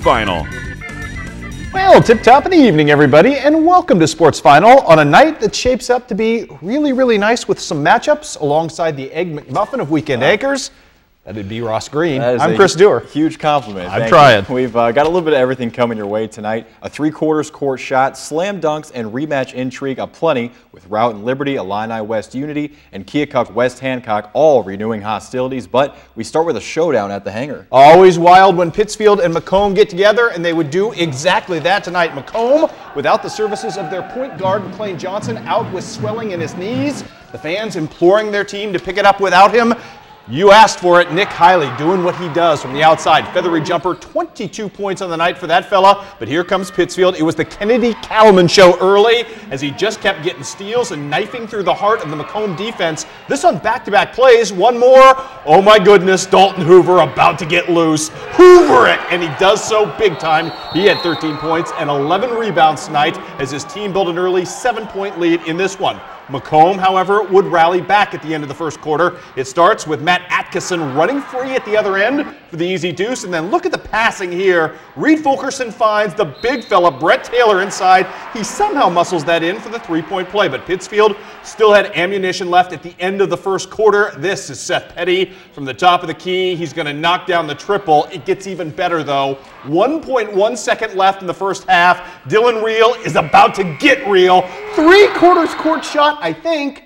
Final. Well, tip-top in the evening, everybody, and welcome to Sports Final on a night that shapes up to be really nice with some matchups alongside the Egg McMuffin of Weekend Anchors. That'd be Ross Green. I'm Chris Dewar. Huge compliment. I'm trying. We've got a little bit of everything coming your way tonight. A three-quarters court shot, slam dunks, and rematch intrigue aplenty with Routt and Liberty, Illini West Unity, and Keokuk West Hancock all renewing hostilities. But we start with a showdown at the hangar. Always wild when Pittsfield and Macomb get together, and they would do exactly that tonight. Macomb, without the services of their point guard, McLean Johnson, out with swelling in his knees. The fans imploring their team to pick it up without him. You asked for it. Nick Hiley doing what he does from the outside. Feathery jumper, 22 points on the night for that fella. But here comes Pittsfield. It was the Kennedy Kallman show early as he just kept getting steals and knifing through the heart of the Macomb defense. This on back-to-back plays. One more. Oh my goodness, Dalton Hoover about to get loose. Hoover it! And he does so big time. He had 13 points and 11 rebounds tonight as his team built an early 7-point lead in this one. Macomb, however, would rally back at the end of the first quarter. It starts with Matt Atkinson running free at the other end for the easy deuce, and then look at the passing here. Reed Fulkerson finds the big fella, Brett Taylor, inside. He somehow muscles that in for the three-point play, but Pittsfield still had ammunition left at the end of the first quarter. This is Seth Petty from the top of the key. He's going to knock down the triple. It gets even better, though. 1.1 second left in the first half. Dylan Reel is about to get real. Three-quarters court shot, I think.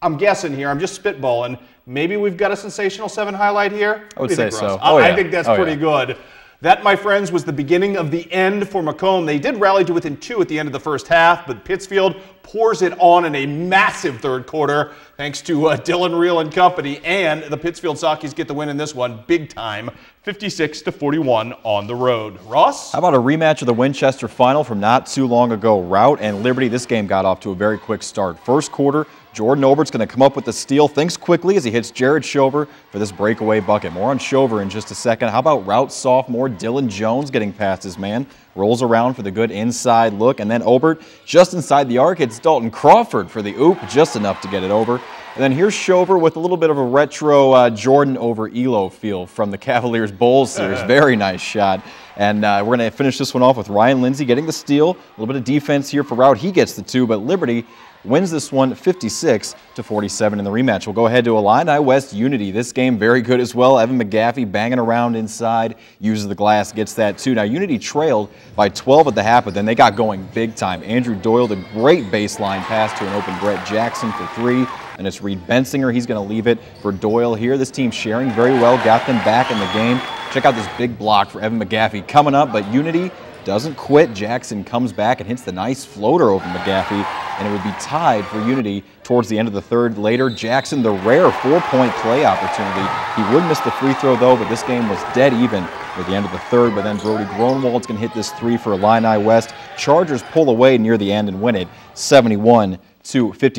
I'm guessing here. I'm just spitballing. Maybe we've got a sensational 7 highlight here. I would say so. I think that's pretty good. That, my friends, was the beginning of the end for Macomb. They did rally to within 2 at the end of the first half, but Pittsfield pours it on in a massive third quarter thanks to Dylan Reel and company, and the Pittsfield Sockies get the win in this one big time, 56-41 on the road. Ross? How about a rematch of the Winchester Final from not too long ago? Routt and Liberty. This game got off to a very quick start. First quarter, Jordan Obert's going to come up with the steal. Thinks quickly as he hits Jared Shover for this breakaway bucket. More on Shover in just a second. How about Routt sophomore Dylan Jones getting past his man? Rolls around for the good inside look, and then Obert just inside the arc. It's Dalton Crawford for the oop, just enough to get it over. And then here's Shover with a little bit of a retro Jordan over Elo feel from the Cavaliers Bulls series. Very nice shot. And we're going to finish this one off with Ryan Lindsay getting the steal. A little bit of defense here for Routt. He gets the 2, but Liberty wins this one 56-47 in the rematch. We'll go ahead to Illini West Unity. This game very good as well. Evan McGaffey banging around inside, uses the glass, gets that too. Now Unity trailed by 12 at the half, but then they got going big time. Andrew Doyle, the great baseline pass to an open Brett Jackson for 3. And it's Reed Bensinger. He's going to leave it for Doyle here. This team sharing very well, got them back in the game. Check out this big block for Evan McGaffey coming up, but Unity doesn't quit. Jackson comes back and hits the nice floater over McGaffey, and it would be tied for Unity towards the end of the third. Later, Jackson, the rare 4-point play opportunity. He would miss the free throw, though, but this game was dead even at the end of the third. But then Brody Gronwald's going to hit this 3 for Illini West. Chargers pull away near the end and win it 71-59.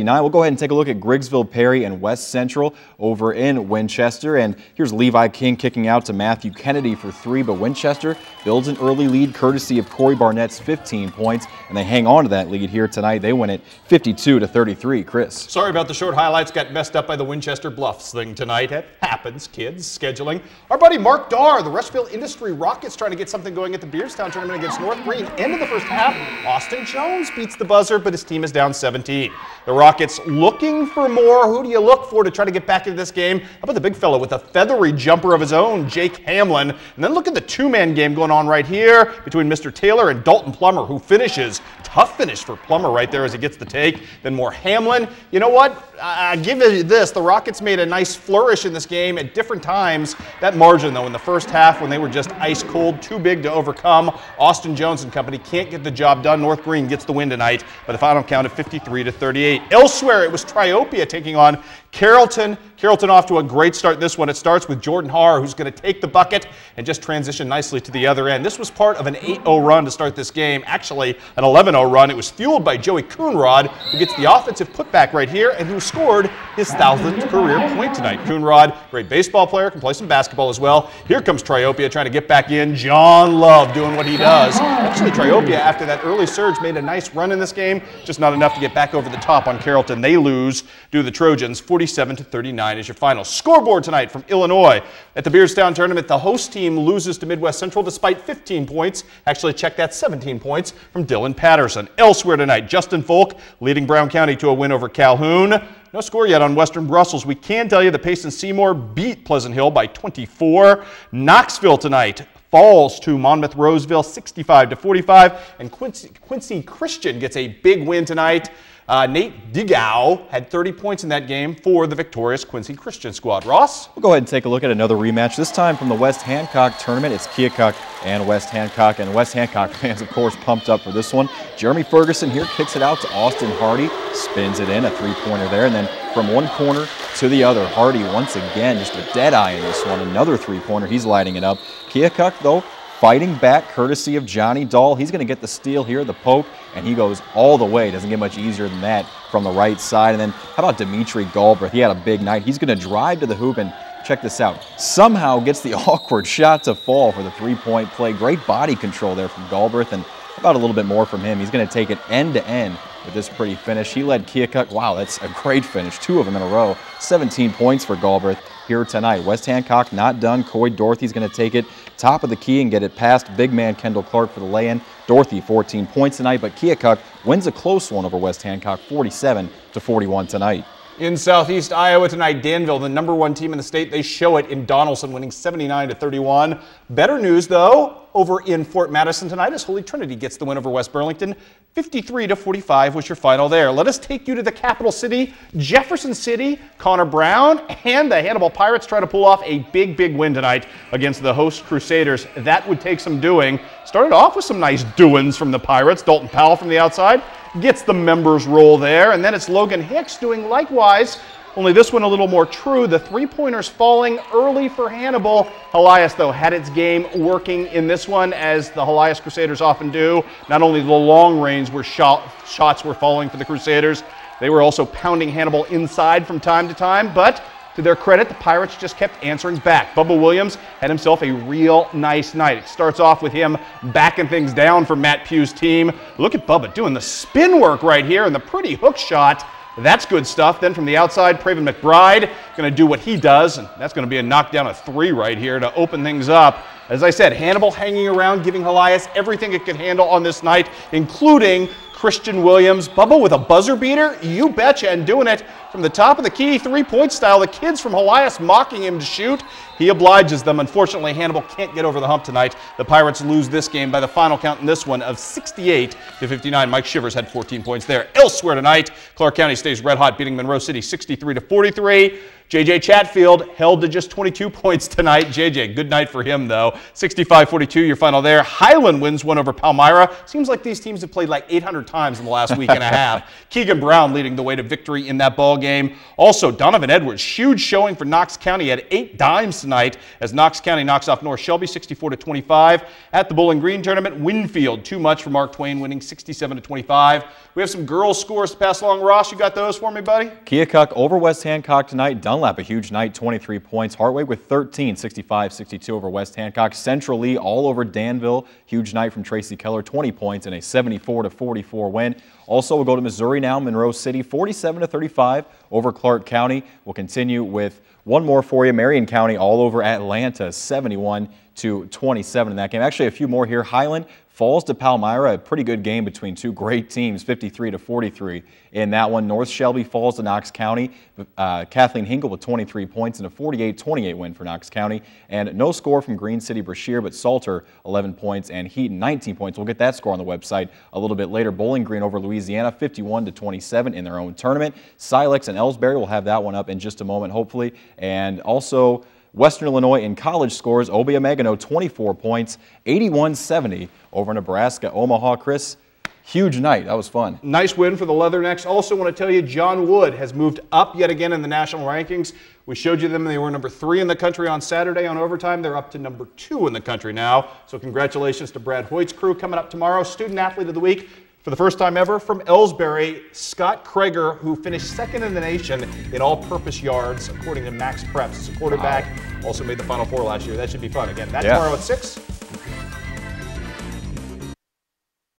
We'll go ahead and take a look at Griggsville, Perry, and West Central over in Winchester. And here's Levi King kicking out to Matthew Kennedy for 3, but Winchester builds an early lead courtesy of Corey Barnett's 15 points, and they hang on to that lead here tonight. They win it 52-33. Chris? Sorry about the short highlights. Got messed up by the Winchester Bluffs thing tonight. It happens, kids. Scheduling. Our buddy Mark Darr, the Rushville Industry Rockets, trying to get something going at the Beardstown tournament against North Green. End of the first half, Austin Jones beats the buzzer, but his team is down 17. The Rockets looking for more. Who do you look for to try to get back into this game? How about the big fellow with a feathery jumper of his own, Jake Hamlin? And then look at the two-man game going on right here between Mr. Taylor and Dalton Plummer, who finishes. Tough finish for Plummer right there as he gets the take. Then more Hamlin. You know what? I give you this. The Rockets made a nice flourish in this game at different times. That margin, though, in the first half when they were just ice cold, too big to overcome. Austin Jones and company can't get the job done. North Green gets the win tonight by the final count of 53-38. Elsewhere, it was Triopia taking on Carrollton. Carrollton off to a great start this one. It starts with Jordan Haar, who's going to take the bucket and just transition nicely to the other end. This was part of an 8-0 run to start this game. Actually, an 11-0 run. It was fueled by Joey Coonrod, who gets the offensive putback right here and who scored his 1,000th career point tonight. Coonrod, great baseball player, can play some basketball as well. Here comes Triopia trying to get back in. John Love doing what he does. Actually, Triopia, after that early surge, made a nice run in this game, just not enough to get back over the the top on Carrollton. They lose due to the Trojans. 47-39 is your final. Scoreboard tonight from Illinois. At the Beardstown tournament, the host team loses to Midwest Central despite 15 points. Actually, check that, 17 points from Dylan Patterson. Elsewhere tonight, Justin Folk leading Brown County to a win over Calhoun. No score yet on Western Brussels. We can tell you the Payson Seymour beat Pleasant Hill by 24. Knoxville tonight falls to Monmouth Roseville 65-45, and Quincy Christian gets a big win tonight. Nate Digow had 30 points in that game for the victorious Quincy Christian squad. Ross? We'll go ahead and take a look at another rematch, this time from the West Hancock tournament. It's Keokuk and West Hancock, and West Hancock fans, of course, pumped up for this one. Jeremy Ferguson here kicks it out to Austin Hardy, spins it in, a three-pointer there, and then from one corner to the other, Hardy once again, just a dead eye in this one, another three-pointer, he's lighting it up. Keokuk, though, fighting back courtesy of Johnny Dahl. He's going to get the steal here, the poke, and he goes all the way. Doesn't get much easier than that from the right side. And then how about Dimitri Galbraith? He had a big night. He's going to drive to the hoop and check this out. Somehow gets the awkward shot to fall for the three-point play. Great body control there from Galbraith, and about a little bit more from him. He's going to take it end-to-end with this pretty finish. He led Keokuk. Wow, that's a great finish. 2 of them in a row. 17 points for Galbraith here tonight. West Hancock not done. Coy Dorothy's going to take it top of the key and get it past big man Kendall Clark for the lay-in. Dorothy 14 points tonight, but Keokuk wins a close one over West Hancock 47-41 tonight. In Southeast Iowa tonight, Danville, the #1 team in the state, they show it in Donaldson, winning 79-31. Better news, though, over in Fort Madison tonight as Holy Trinity gets the win over West Burlington. 53-45 was your final there. Let us take you to the capital city, Jefferson City. Connor Brown and the Hannibal Pirates try to pull off a big win tonight against the host Crusaders. That would take some doing. Started off with some nice doings from the Pirates. Dalton Powell from the outside gets the members roll there, and then it's Logan Hicks doing likewise, only this one a little more true. The three-pointers falling early for Hannibal. Helias, though, had its game working in this one, as the Helias Crusaders often do. Not only the long range where shots were falling for the Crusaders, they were also pounding Hannibal inside from time to time, but to their credit, the Pirates just kept answering back. Bubba Williams had himself a real nice night. It starts off with him backing things down for Matt Pugh's team. Look at Bubba doing the spin work right here and the pretty hook shot. That's good stuff. Then from the outside, Praven McBride going to do what he does, and that's going to be a knockdown of 3 right here to open things up. As I said, Hannibal hanging around, giving Helias everything it could handle on this night, including Christian Williams. Bubba with a buzzer beater, you betcha, and doing it from the top of the key, three-point style. The kids from Helias mocking him to shoot. He obliges them. Unfortunately, Hannibal can't get over the hump tonight. The Pirates lose this game by the final count in this one of 68-59. Mike Shivers had 14 points there. Elsewhere tonight, Clark County stays red hot, beating Monroe City 63-43. J.J. Chatfield held to just 22 points tonight. J.J., good night for him, though. 65-42, your final there. Highland wins one over Palmyra. Seems like these teams have played like 800 times in the last week and a half. Keegan Brown leading the way to victory in that ball game. Also, Donovan Edwards, huge showing for Knox County at 8 dimes tonight as Knox County knocks off North Shelby 64-25. At the Bowling Green tournament, Winfield, too much for Mark Twain, winning 67-25. We have some girls' scores to pass along. Ross, you got those for me, buddy? Keokuk over West Hancock tonight. Dunlap, a huge night, 23 points. Hartway with 13, 65-62 over West Hancock. Central Lee all over Danville. Huge night from Tracy Keller, 20 points and a 74-44 win. Also, we'll go to Missouri now. Monroe City, 47-35 over Clark County. We'll continue with one more for you. Marion County all over Atlanta, 71-27 in that game. Actually, a few more here. Highland falls to Palmyra, a pretty good game between two great teams, 53-43 in that one. North Shelby falls to Knox County. Kathleen Hinkle with 23 points and a 48-28 win for Knox County. And no score from Green City Brashear, but Salter 11 points and Heaton 19 points. We'll get that score on the website a little bit later. Bowling Green over Louisiana, 51-27 in their own tournament. Silex and Ellsbury will have that one up in just a moment, hopefully. And also Western Illinois in college scores, Obia Megano 24 points, 81-70 over Nebraska. Omaha, Chris, huge night. That was fun. Nice win for the Leathernecks. Also want to tell you, John Wood has moved up yet again in the national rankings. We showed you them. They were number 3 in the country on Saturday on overtime. They're up to number 2 in the country now. So congratulations to Brad Hoyt's crew. Coming up tomorrow, Student Athlete of the Week. For the first time ever, from Ellsbury, Scott Krager, who finished 2nd in the nation in all-purpose yards, according to Max Preps. He's a quarterback, also made the Final Four last year. That should be fun. Again, that's tomorrow at 6.